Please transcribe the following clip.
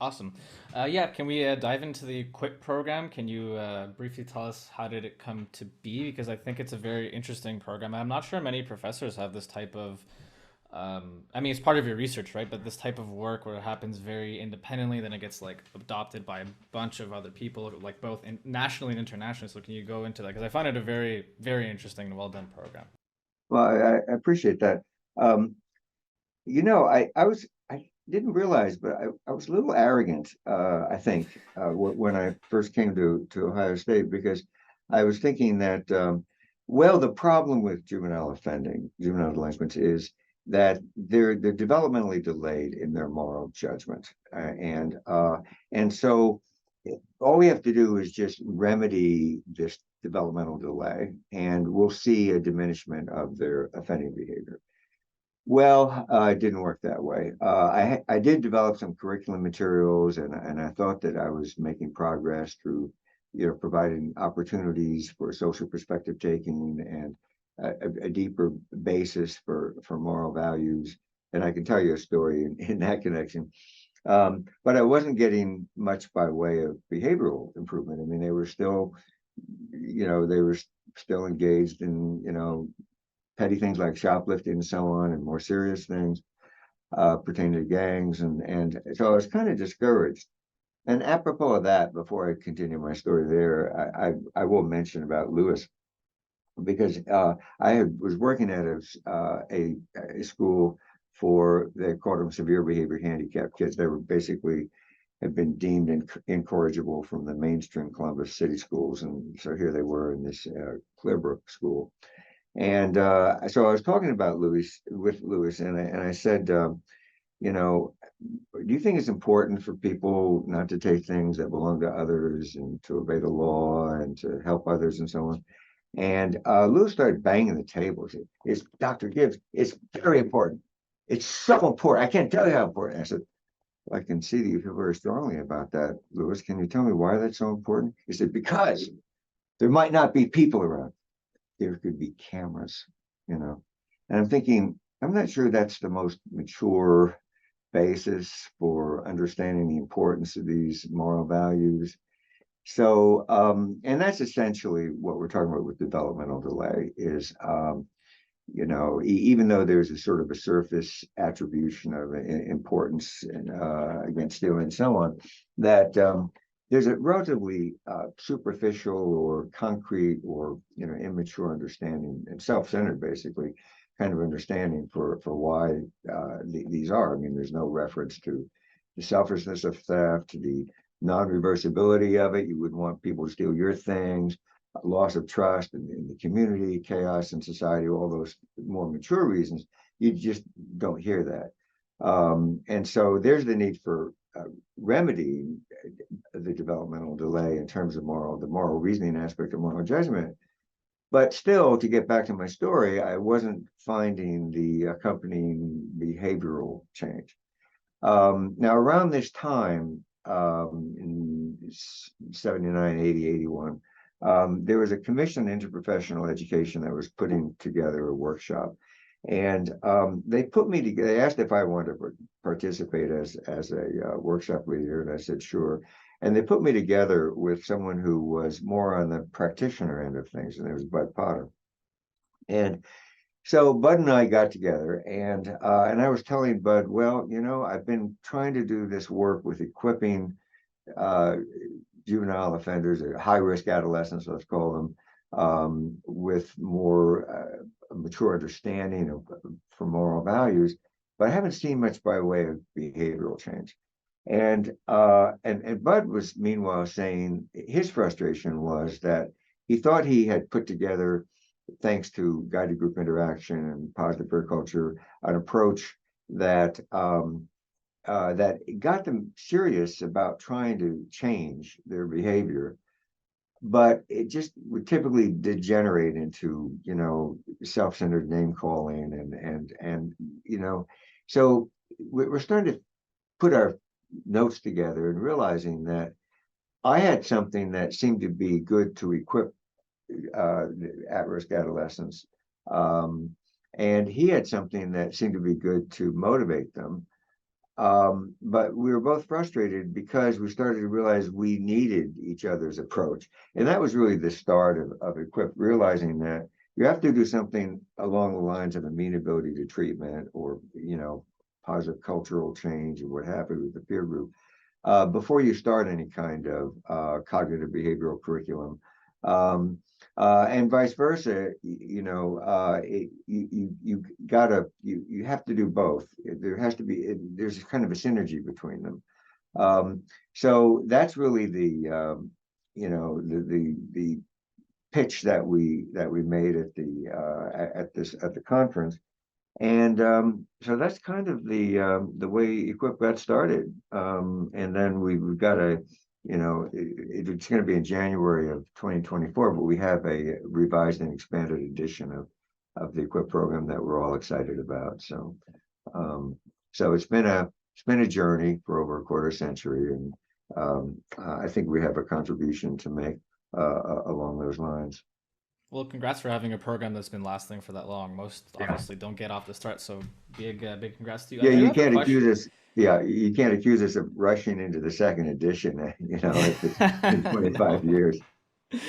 Awesome. Yeah, can we dive into the QUIP program? Can you briefly tell us how did it come to be? Because I think it's a very interesting program. I'm not sure many professors have this type of, I mean, it's part of your research, right? But this type of work where it happens very independently, then it gets like adopted by a bunch of other people, like both nationally and internationally. So can you go into that? Because I find it a very, very interesting and well done program. Well, I appreciate that. Um, I didn't realize, but I was a little arrogant, I think, when I first came to Ohio State, because I was thinking that, well, the problem with juvenile delinquents, is that they're developmentally delayed in their moral judgment, and so all we have to do is just remedy this developmental delay, and we'll see a diminishment of their offending behavior. Well, it didn't work that way. I did develop some curriculum materials, and I thought that I was making progress through, providing opportunities for social perspective taking and a deeper basis for moral values. And I can tell you a story in that connection. But I wasn't getting much by way of behavioral improvement. I mean, they were still engaged in, petty things like shoplifting and so on, and more serious things pertaining to gangs, and so I was kind of discouraged. And apropos of that, before I continue my story there, I will mention about Lewis, because was working at a school for, they called them severe behavior handicapped kids. They were basically had been deemed incorrigible from the mainstream Columbus city schools, and so here they were in this Clearbrook school. And so I was talking about Lewis, and I said, you know, do you think it's important for people not to take things that belong to others and to obey the law and to help others and so on? And Lewis started banging the table. He said, "It's Dr. Gibbs. It's very important. It's so important. I can't tell you how important." I said, "Well, I can see that you feel very strongly about that, Lewis. Can you tell me why that's so important?" He said, "Because there might not be people around. There could be cameras, you know." And I'm thinking, I'm not sure that's the most mature basis for understanding the importance of these moral values. So, and that's essentially what we're talking about with developmental delay is, even though there's a sort of a surface attribution of importance against stealing and so on, that there's a relatively superficial or concrete or immature understanding and self-centered, basically, kind of understanding for why these are. I mean, there's no reference to the selfishness of theft, the non-reversibility of it. You wouldn't want people to steal your things, loss of trust in the community, chaos in society, all those more mature reasons. You just don't hear that. And so there's the need for remedying the developmental delay in terms of the moral reasoning aspect of moral judgment. But still, to get back to my story, I wasn't finding the accompanying behavioral change. Now, around this time, in 79, 80, 81, there was a commission on interprofessional education that was putting together a workshop. And they put me together. They asked if I wanted to participate as a workshop leader, and I said sure. And they put me together with someone who was more on the practitioner end of things, and it was Bud Potter. And so Bud and I got together, and I was telling Bud, well, I've been trying to do this work with equipping uh, juvenile offenders, or high risk adolescents, let's call them, with more mature understanding for moral values, but I haven't seen much by way of behavioral change. And Bud was meanwhile saying his frustration was that he thought he had put together, thanks to guided group interaction and positive peer culture, an approach that got them serious about trying to change their behavior, but it just would typically degenerate into self-centered name calling and so we're starting to put our notes together and realizing that I had something that seemed to be good to equip at-risk adolescents, and he had something that seemed to be good to motivate them. But we were both frustrated because we started to realize we needed each other's approach. And that was really the start of Equip, realizing that you have to do something along the lines of amenability to treatment or, positive cultural change or what have you with the peer group before you start any kind of cognitive behavioral curriculum. And vice versa, you have to do both. There has to be there's kind of a synergy between them. So that's really the pitch that we made at the conference. And so that's kind of the way Equip got started. And then we've got it's going to be in January of 2024, but we have a revised and expanded edition of the Equip program that we're all excited about. So it's been a journey for over a quarter century, and I think we have a contribution to make along those lines. Well, congrats for having a program that's been lasting for that long. Most Yeah. obviously don't get off the start, so big congrats to you. Yeah, I do you have a can't question. accuse us. Yeah, you can't accuse us of rushing into the second edition. If it's been 25 No. years.